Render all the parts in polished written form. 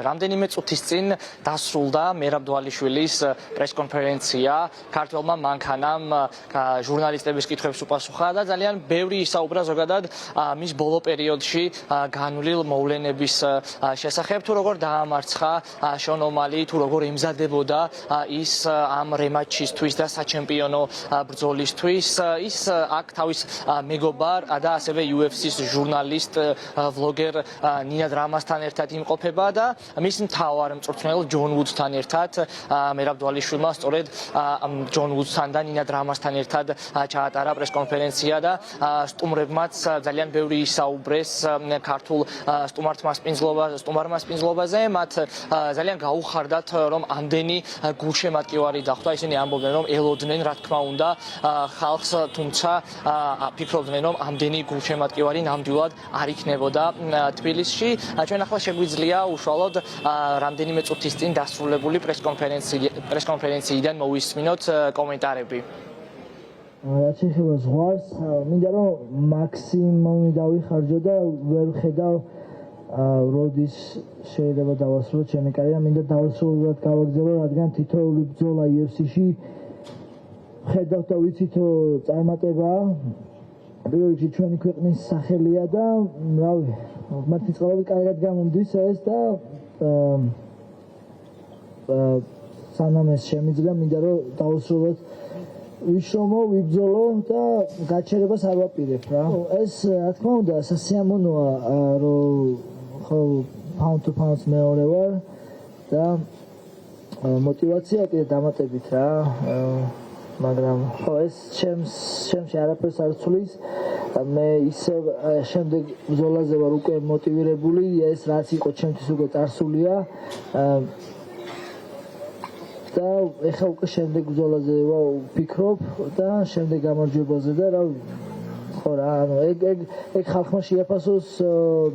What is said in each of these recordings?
რამდენიმე წუთის წინ დასრულდა მერაბ დვალიშვილის პრესკონფერენცია. ქართველმა მანქანამ ჟურნალისტების კითხვებს უპასუხა და ძალიან ბევრი ისაუბრა ზოგადად მის ბოლო პერიოდში განვლილ მოვლენების შესახებ, თუ როგორ დაამარცხა შონ ომალი, თუ როგორ ემზადებოდა ის ამ რემატჩისთვის და საჩემპიონო ბრძოლისთვის. ის აქ თავის მეგობარ და ასევე UFC-ს ჟურნალისტ ვლოგერ ნინა დრამასთან ერთად იმყოფება და მის მთავარ მწვრთნელ ჯონ ვუდსთან ერთად მერაბ დვალიშვილმა სწორედ ჯონ ვუდსთან და ნინა დრამასთან ერთად ჩაატარა პრესკონფერენცია და სტუმრებმაც ძალიან ბევრი ისაუბრეს ქართულ სტუმარმასპინძლობაზე. მათ ძალიან გაუხარდათ, რომ ამდენი გულშემატკივარი დახვდა. ისინი ამბობდნენ, რომ ელოდნენ რა თქმა უნდა ხალხს, თუმცა ფიქრობდნენ, რომ ამდენი გულშემატკივარი ნამდვილად არ იქნებოდა თბილისში. ჩვენ ახლა შეგვიძლია უშუალოდ რამდენიმე წუთის წინ დასრულებული პრესკონფერენციიდან მოვისმინოთ კომენტარები. რაც ეხება ზღვარს, მინდა რომ მაქსიმუმი დავიხარჯო და ვერ ხედავ როდის შეიძლება დავასრულო ჩემი კარიერა. მინდა დავასრულოთ გავაგზავნო, რადგან თითოეული ბრძოლა UFC-ში ხედავთ და ვიცით წარმატებაა. პირველ რიგში ჩვენი ქვეყნის სახელია და რავი, მართლაც კარგად გამომდის ეს და სანამ ეს შემიძლია, მინდა რომ დავასრულოთ ვიშრომო, ვიბრძოლო და გაჩერებას არ ვაპირებ რა. ეს რა თქმა უნდა სასიამოვნოა, რომ ხო pound to pound მეორე ვარ და მოტივაცია კიდე დამატებით რა. მაგრამ ხო ეს ჩემში არაფერს არ ცვლის. მე ისე შემდეგ ბრძოლაზე ვარ უკვე მოტივირებული, ეს რაც იყო ჩემთვის უკვე წარსულია. და ეხლა უკვე შემდეგ ბრძოლაზე ვფიქრობ და შემდეგ გამარჯვებაზე და რა ხო რა, ანუ ეგ ხალხმა შეაფასოს,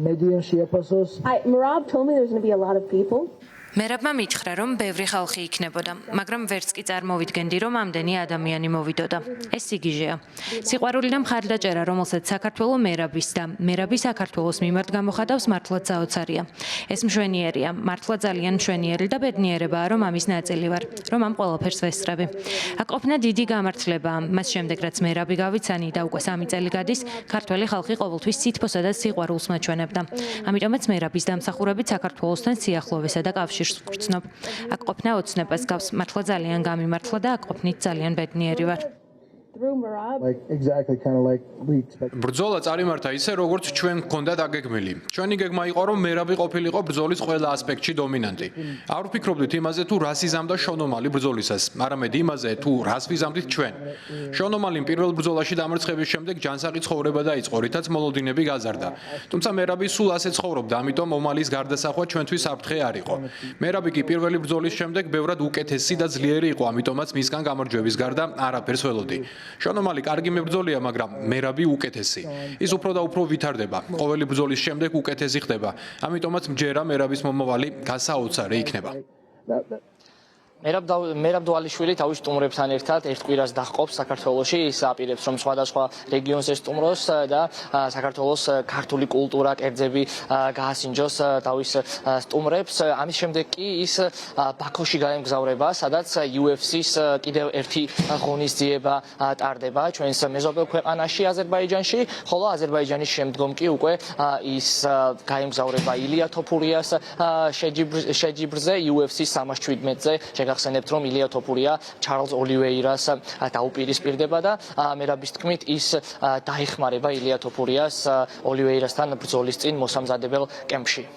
მედიამ შეაფასოს. Merab told me there's going to be a lot of people. მერაბმა მითხრა, რომ ბევრი ხალხი იქნებოდა, მაგრამ ვერც კი წარმოვიდგენდი, რომ ამდენი ადამიანი მოვიდოდა. ეს სიგიჟეა. სიყვარული და მხარდაჭერა, რომელსაც საქართველოს მერაბის და მერაბი საქართველოს მიმართ გამოხატავს, მართლაც საოცარია. ეს მშვენიერია, მართლა ძალიან მშვენიერი და ბედნიერებაა, რომ ამის ნაწილი ვარ, რომ ამ ყველაფერს ვესწრები. აქ ყოფნა დიდი გამართლებაა. მას შემდეგ, რაც მერაბი გავიცანი და უკვე 3 წელი გადის, ქართველი ხალხი ყოველთვის სითბოსა და სიყვარულს მაჩვენებდა. ამიტომაც მერაბის დამსახურებით საქართველოსთან სიახლოვესა და კავშირს ვგრძნობ. აქ ყოფნა ოცნებას გავს, მართლა ძალიან გამიმართლა და აქ ყოფნით ძალიან ბედნიერი ვარ. ბრძოლა წარიმართა ისე, როგორც ჩვენ გქონდა დაგეგმილი. ჩვენი გეგმა იყო, რომ მერაბი ყოფილიყო ბრძოლის ყველა ასპექტში დომინანტი. არ ვფიქრობდით იმაზე, თუ რას იზამდა შონ ომალი ბრძოლისას, არამედ იმაზე, თუ რას ვიზამდით ჩვენ. შონ ომალიმ პირველ ბრძოლაში დამარცხების შემდეგ ჯანსაღი ცხოვრება დაიწყო, რითაც მოლოდინები გაზარდა. თუმცა მერაბი სულ ასე ცხოვრობდა, ამიტომ ომალის გარდასახვა ჩვენთვის საფრთხე არ იყო. მერაბი კი პირველი ბრძოლის შემდეგ ბევრად უკეთესი და ძლიერი იყო, ამიტომაც მისგან გამარჯვების გარდა არაფერს ველოდი. შონ ომალი კარგი მებრძოლია, მაგრამ მერაბი უკეთესი. ის უფრო და უფრო ვითარდება. ყოველი ბრძოლის შემდეგ უკეთესი ხდება. ამიტომაც მჯერა მერაბის მომავალი გასაოცარი იქნება. მერაბ დვალიშვილი თავის სტუმრებთან ერთად ერთ კვირას დაჰყოფს საქართველოში. ის აპირებს, რომ სხვადასხვა რეგიონს ესტუმროს და საქართველოს ქართული კულტურა, კერძები გაასინჯოს თავის სტუმრებს. ამის შემდეგ კი ის ბაქოში გაემგზავრება, სადაც UFC-ს კიდევ ერთი ღონისძიება ტარდება ჩვენს მეზობელ ქვეყანაში, აზერბაიჯანში, ხოლო აზერბაიჯანის შემდგომ კი უკვე ის გაემგზავრება ილია თოფურიას შეჯიბრზე UFC 317-ზე. გახსენებთ, რომ ილია თოფურია ჩარლზ ოლივეირას დაუპირისპირდება და მერაბის თქმით ის დაეხმარება ილია თოფურიას ოლივეირასთან ბრძოლის წინ მოსამზადებელ კემპში.